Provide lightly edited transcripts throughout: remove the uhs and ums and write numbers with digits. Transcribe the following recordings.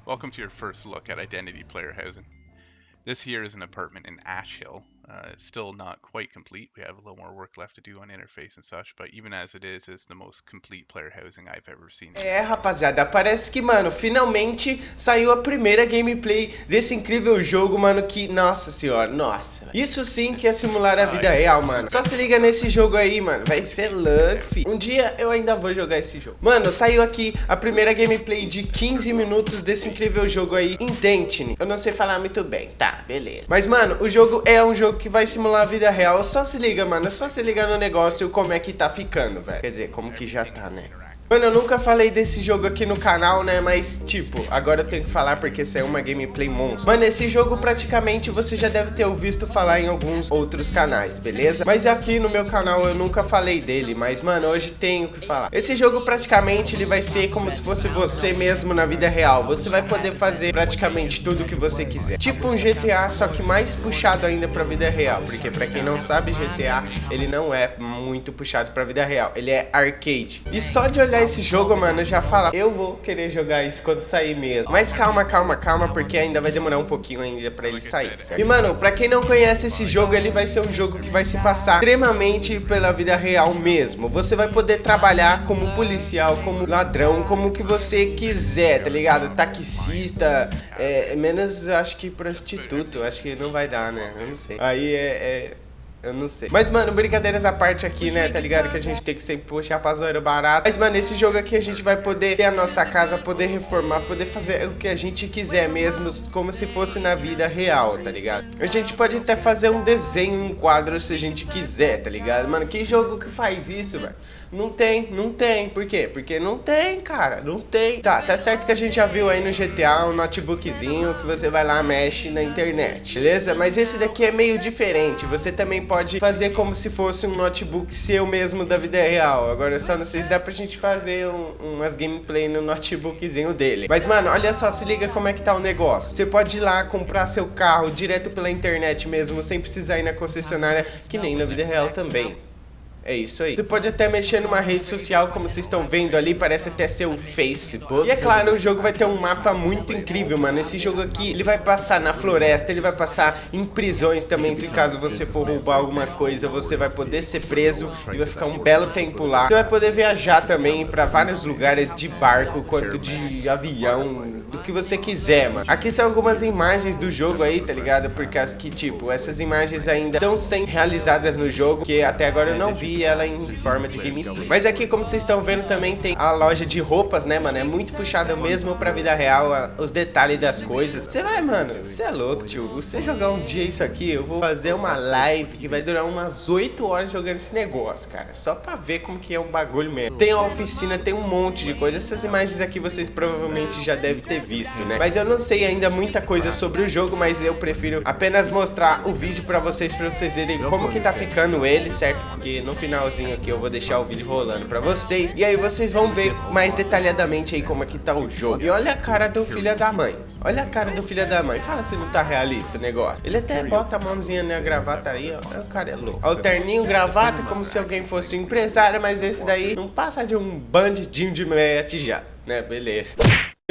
Welcome to your first look at identity player housing. This here is an apartment in Ash Hill. It's still not quite complete. We have a little more work left to do on interface and such, but even as it is the most complete player housing I've ever seen. Rapaziada, parece que, mano, finalmente saiu a primeira gameplay desse incrível jogo, mano, que, nossa senhora, nossa. Isso sim que é simular a vida real, mano. Só se liga nesse jogo aí, mano, vai ser louco, fi. Um dia eu ainda vou jogar esse jogo. Mano, saiu aqui a primeira gameplay de 15 minutos desse incrível jogo aí, em Destiny. Eu não sei falar muito bem, tá, beleza. Mas, mano, o jogo é um jogo que vai simular a vida real. Só se liga, mano, só se liga no negócio como é que tá ficando, velho. Quer dizer, como que já tá, né? Mano, eu nunca falei desse jogo aqui no canal, né, mas, tipo, agora eu tenho que falar porque essa é uma gameplay monstro. Mano, esse jogo praticamente você já deve ter ouvido falar em alguns outros canais, beleza? Mas aqui no meu canal eu nunca falei dele, mas, mano, hoje tenho que falar. Esse jogo praticamente ele vai ser como se fosse você mesmo na vida real. Você vai poder fazer praticamente tudo que você quiser. Tipo um GTA, só que mais puxado ainda pra vida real, porque pra quem não sabe, GTA, ele não é muito puxado pra vida real, ele é arcade. E só de olhar esse jogo, mano, já fala, eu vou querer jogar isso quando sair mesmo. Mas calma, calma, calma, porque ainda vai demorar um pouquinho ainda pra ele sair, certo? E, mano, pra quem não conhece esse jogo, ele vai ser um jogo que vai se passar extremamente pela vida real mesmo. Você vai poder trabalhar como policial, como ladrão, como que você quiser, tá ligado? Taxista, menos, acho que prostituto, acho que não vai dar, né? Eu não sei. Aí eu não sei. Mas, mano, brincadeiras à parte aqui, né? Tá ligado que a gente tem que sempre puxar pra zoeira barata. Mas, mano, esse jogo aqui a gente vai poder ter a nossa casa, poder reformar, poder fazer o que a gente quiser mesmo, como se fosse na vida real, tá ligado? A gente pode até fazer um desenho, um quadro se a gente quiser, tá ligado? Mano, que jogo que faz isso, velho? Não tem, não tem. Por quê? Porque não tem, cara, não tem. Tá certo que a gente já viu aí no GTA um notebookzinho que você vai lá, mexe na internet, beleza? Mas esse daqui é meio diferente. Você também pode fazer como se fosse um notebook seu mesmo da vida real. Agora só não sei se dá pra gente fazer umas gameplay no notebookzinho dele. Mas, mano, olha só, se liga como é que tá o negócio. Você pode ir lá comprar seu carro direto pela internet mesmo, sem precisar ir na concessionária, que nem na vida real também. É isso aí. Você pode até mexer numa rede social, como vocês estão vendo ali, parece até ser o Facebook. E é claro, o jogo vai ter um mapa muito incrível, mano. Esse jogo aqui, ele vai passar na floresta, ele vai passar em prisões também. Se caso você for roubar alguma coisa, você vai poder ser preso e vai ficar um belo tempo lá. Você vai poder viajar também pra vários lugares de barco, quanto de avião, do que você quiser, mano. Aqui são algumas imagens do jogo aí, tá ligado? Por causa que, tipo, essas imagens ainda estão sendo realizadas no jogo, que até agora eu não vi ela em forma de gameplay. Mas aqui, como vocês estão vendo, também tem a loja de roupas, né, mano? É muito puxada mesmo pra vida real, os detalhes das coisas. Você vai, mano, você é louco, tio. Você jogar um dia isso aqui, eu vou fazer uma live que vai durar umas 8 horas jogando esse negócio, cara. Só pra ver como que é o bagulho mesmo. Tem a oficina, tem um monte de coisa. Essas imagens aqui vocês provavelmente já devem ter visto, né? Mas eu não sei ainda muita coisa sobre o jogo, mas eu prefiro apenas mostrar o vídeo pra vocês verem como que tá ficando ele, certo? Porque no finalzinho aqui eu vou deixar o vídeo rolando pra vocês. E aí vocês vão ver mais detalhadamente aí como é que tá o jogo. E olha a cara do filho da mãe. Olha a cara do filho da mãe. Fala se não tá realista o negócio. Ele até bota a mãozinha na gravata aí, ó. O cara é louco. Ó, o terninho, gravata, como se alguém fosse um empresário, mas esse daí não passa de um bandidinho de meia tijara, né? Beleza.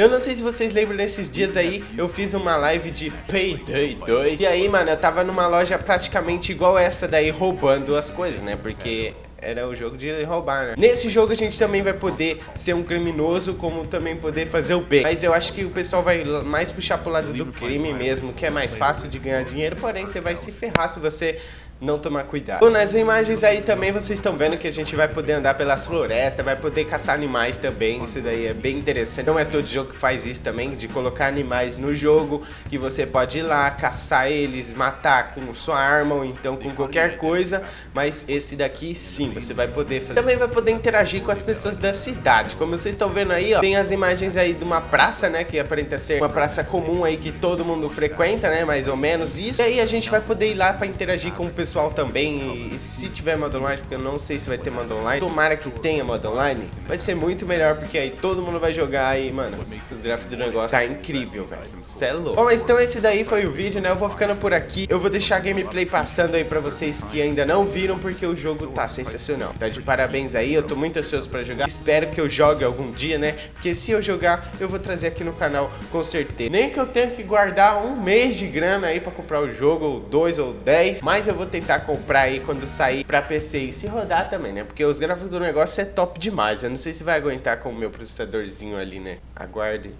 Eu não sei se vocês lembram desses dias aí, eu fiz uma live de Payday 2. E aí, mano, eu tava numa loja praticamente igual essa daí, roubando as coisas, né? Porque era o jogo de roubar, né? Nesse jogo a gente também vai poder ser um criminoso, como também poder fazer o bem. Mas eu acho que o pessoal vai mais puxar pro lado do crime mesmo, que é mais fácil de ganhar dinheiro, porém você vai se ferrar se você não tomar cuidado. Bom, nas imagens aí também vocês estão vendo que a gente vai poder andar pelas florestas, vai poder caçar animais também. Isso daí é bem interessante. Não é todo jogo que faz isso também, de colocar animais no jogo, que você pode ir lá, caçar eles, matar com sua arma ou então com qualquer coisa. Mas esse daqui sim, você vai poder fazer. Também vai poder interagir com as pessoas da cidade. Como vocês estão vendo aí, ó, tem as imagens aí de uma praça, né, que aparenta ser uma praça comum aí que todo mundo frequenta, né, mais ou menos isso. E aí a gente vai poder ir lá pra interagir com pessoas pessoal também, e se tiver modo online, porque eu não sei se vai ter modo online, tomara que tenha modo online, vai ser muito melhor, porque aí todo mundo vai jogar e, mano, os gráficos do negócio tá incrível, velho. Cê é louco. Bom, mas então esse daí foi o vídeo, né? Eu vou ficando por aqui. Eu vou deixar a gameplay passando aí pra vocês que ainda não viram, porque o jogo tá sensacional. Tá de parabéns aí, eu tô muito ansioso pra jogar. Espero que eu jogue algum dia, né? Porque se eu jogar, eu vou trazer aqui no canal com certeza. Nem que eu tenha que guardar um mês de grana aí pra comprar o jogo, ou 2 ou 10, mas eu vou tentar comprar aí quando sair pra PC e se rodar também, né? Porque os gráficos do negócio é top demais. Eu não sei se vai aguentar com o meu processadorzinho ali, né? Aguarde.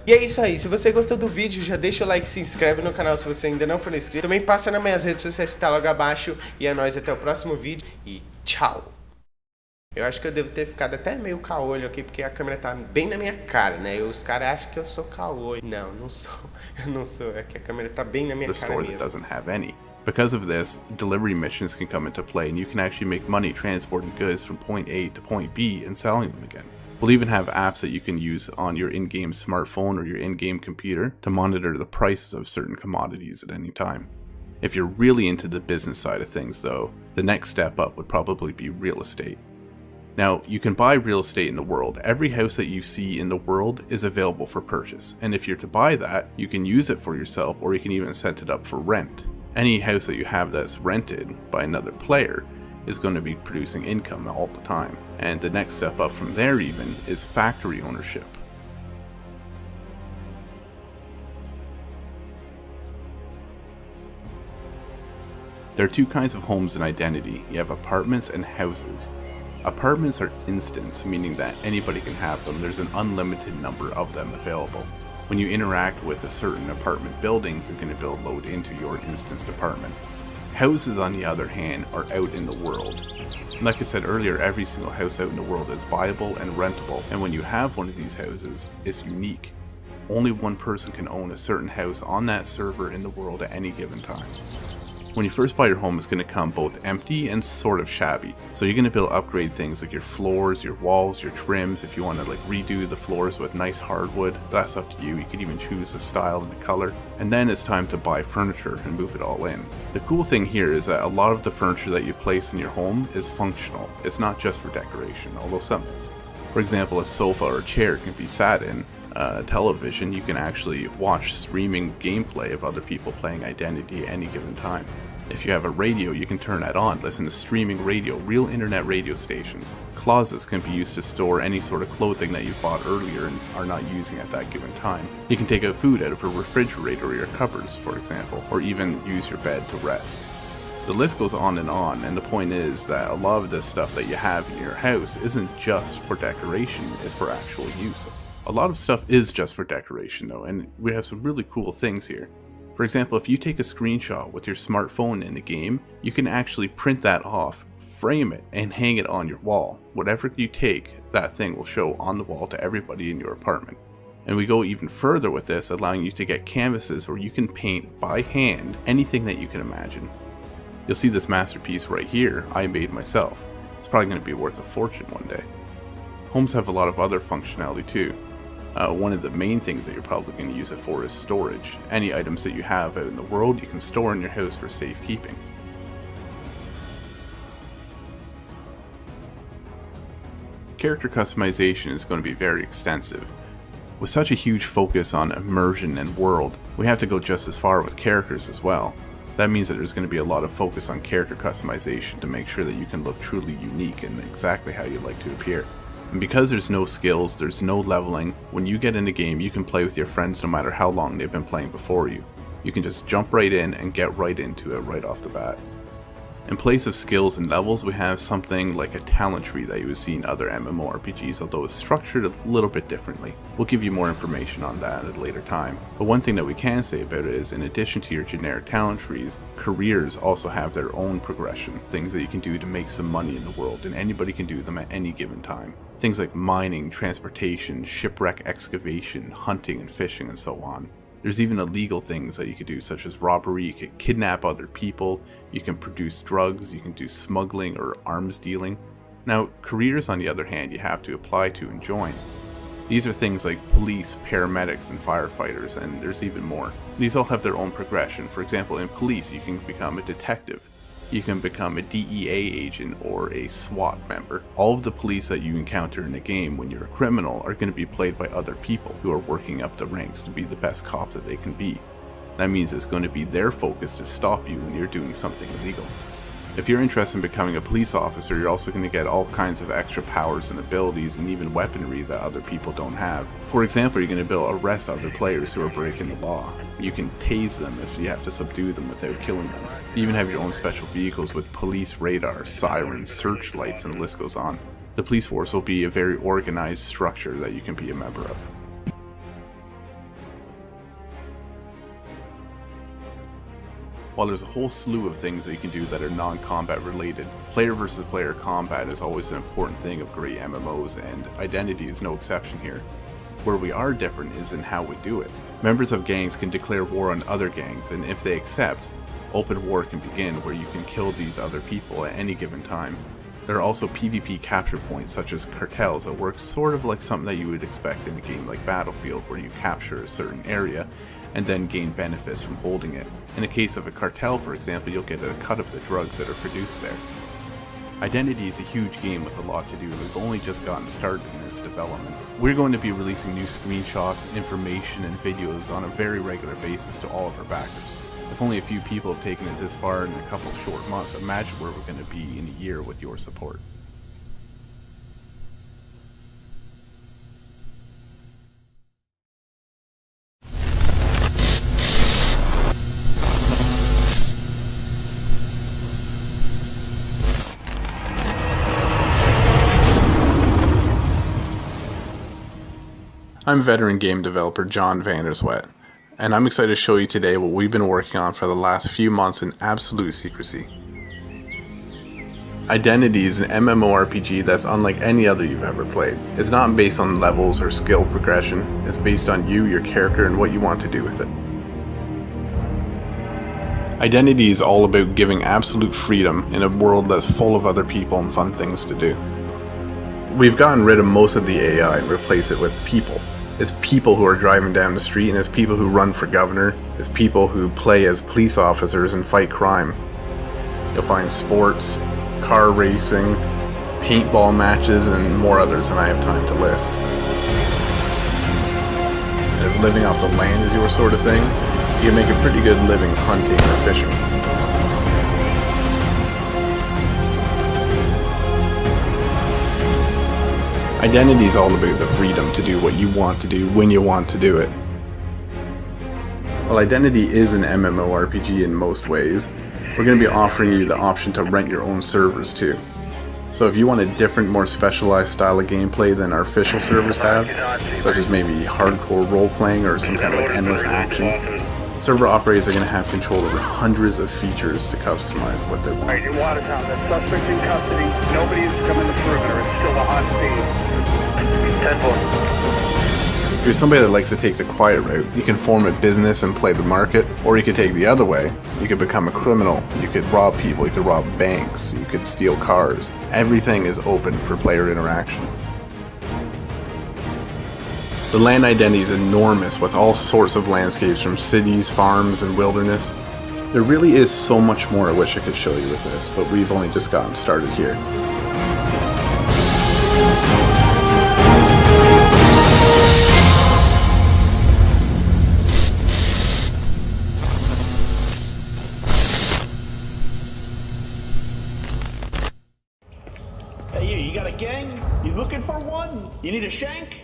E é isso aí, se você gostou do vídeo, já deixa o like, se inscreve no canal se você ainda não for inscrito. Também passa nas minhas redes sociais que tá logo abaixo. E é nóis, até o próximo vídeo e tchau! Eu acho que eu devo ter ficado até meio caolho aqui, porque a câmera tá bem na minha cara, né? E os caras acham que eu sou caolho. Não, não sou. Eu não sou, é que a câmera tá bem na minha cara mesmo. Doesn't have any. Because of this, delivery missions can come into play and you can actually make money transporting goods from point A to point B and selling them again. We'll even have apps that you can use on your in-game smartphone or your in-game computer to monitor the prices of certain commodities at any time. If you're really into the business side of things though, the next step up would probably be real estate. Now, you can buy real estate in the world. Every house that you see in the world is available for purchase, and if you're to buy that, you can use it for yourself or you can even set it up for rent. Any house that you have that's rented by another player is going to be producing income all the time, and the next step up from there even is factory ownership. There are two kinds of homes in Identity. You have apartments and houses. Apartments are instants, meaning that anybody can have them. There's an unlimited number of them available. When you interact with a certain apartment building, you're going to build load into your instanced apartment. Houses, on the other hand, are out in the world. Like I said earlier, every single house out in the world is buyable and rentable, and when you have one of these houses, it's unique. Only one person can own a certain house on that server in the world at any given time. When you first buy your home, it's going to come both empty and sort of shabby. So you're going to be able to upgrade things like your floors, your walls, your trims. If you want to like redo the floors with nice hardwood, that's up to you. You can even choose the style and the color. And then it's time to buy furniture and move it all in. The cool thing here is that a lot of the furniture that you place in your home is functional. It's not just for decoration, although some is. For example, a sofa or a chair can be sat in. Television, you can actually watch streaming gameplay of other people playing Identity at any given time. If you have a radio, you can turn that on, listen to streaming radio, real internet radio stations. Closets can be used to store any sort of clothing that you bought earlier and are not using at that given time. You can take out food out of a refrigerator or your cupboards, for example, or even use your bed to rest. The list goes on, and the point is that a lot of this stuff that you have in your house isn't just for decoration, it's for actual use. A lot of stuff is just for decoration though, and we have some really cool things here. For example, if you take a screenshot with your smartphone in the game, you can actually print that off, frame it, and hang it on your wall. Whatever you take, that thing will show on the wall to everybody in your apartment. And we go even further with this, allowing you to get canvases where you can paint by hand anything that you can imagine. You'll see this masterpiece right here, I made myself. It's probably going to be worth a fortune one day. Homes have a lot of other functionality too. One of the main things that you're probably going to use it for is storage. Any items that you have out in the world, you can store in your house for safekeeping. Character customization is going to be very extensive. With such a huge focus on immersion and world, we have to go just as far with characters as well. That means that there's going to be a lot of focus on character customization to make sure that you can look truly unique and exactly how you like to appear. And because there's no skills, there's no leveling, when you get in the game you can play with your friends no matter how long they've been playing before you. You can just jump right in and get right into it right off the bat. In place of skills and levels, we have something like a talent tree that you would see in other MMORPGs, although it's structured a little bit differently. We'll give you more information on that at a later time. But one thing that we can say about it is, in addition to your generic talent trees, careers also have their own progression, things that you can do to make some money in the world, and anybody can do them at any given time. Things like mining, transportation, shipwreck excavation, hunting and fishing, and so on. There's even illegal things that you could do, such as robbery. You could kidnap other people, you can produce drugs, you can do smuggling or arms dealing. Now, careers on the other hand, you have to apply to and join. These are things like police, paramedics, and firefighters, and there's even more. These all have their own progression. For example, in police, you can become a detective. You can become a DEA agent or a SWAT member. All of the police that you encounter in a game when you're a criminal are going to be played by other people who are working up the ranks to be the best cop that they can be. That means it's going to be their focus to stop you when you're doing something illegal. If you're interested in becoming a police officer, you're also going to get all kinds of extra powers and abilities and even weaponry that other people don't have. For example, you're going to be able to arrest other players who are breaking the law. You can tase them if you have to subdue them without killing them. You even have your own special vehicles with police radar, sirens, searchlights, and the list goes on. The police force will be a very organized structure that you can be a member of. While there's a whole slew of things that you can do that are non-combat related, player versus player combat is always an important thing of great MMOs, and Identity is no exception here. Where we are different is in how we do it. Members of gangs can declare war on other gangs, and if they accept, open war can begin where you can kill these other people at any given time. There are also PvP capture points such as cartels that work sort of like something that you would expect in a game like Battlefield, where you capture a certain area and then gain benefits from holding it. In the case of a cartel, for example, you'll get a cut of the drugs that are produced there. Identity is a huge game with a lot to do, and we've only just gotten started in its development. We're going to be releasing new screenshots, information, and videos on a very regular basis to all of our backers. If only a few people have taken it this far in a couple short months, imagine where we're going to be in a year with your support. I'm veteran game developer John Vanderswet, and I'm excited to show you today what we've been working on for the last few months in absolute secrecy. Identity is an MMORPG that's unlike any other you've ever played. It's not based on levels or skill progression, it's based on you, your character, and what you want to do with it. Identity is all about giving absolute freedom in a world that's full of other people and fun things to do. We've gotten rid of most of the AI and replaced it with people. It's people who are driving down the street, and it's people who run for governor, it's people who play as police officers and fight crime. You'll find sports, car racing, paintball matches, and more others than I have time to list. And if living off the land is your sort of thing, you can make a pretty good living hunting or fishing. Identity is all about the freedom to do what you want to do when you want to do it. While Identity is an MMORPG in most ways, we're going to be offering you the option to rent your own servers too. So if you want a different, more specialized style of gameplay than our official servers have, such as maybe hardcore role-playing or some kind of like endless action, server operators are going to have control over hundreds of features to customize what they want. Alright, in Watertown, that suspect in custody. Nobody's coming to perimeter. It's still a hot scene. 10-4. If you're somebody that likes to take the quiet route, you can form a business and play the market, or you could take the other way. You could become a criminal, you could rob people, you could rob banks, you could steal cars. Everything is open for player interaction. The land identity is enormous with all sorts of landscapes from cities, farms, and wilderness. There really is so much more I wish I could show you with this, but we've only just gotten started here. Hey, you got a gang? You looking for one? You need a shank?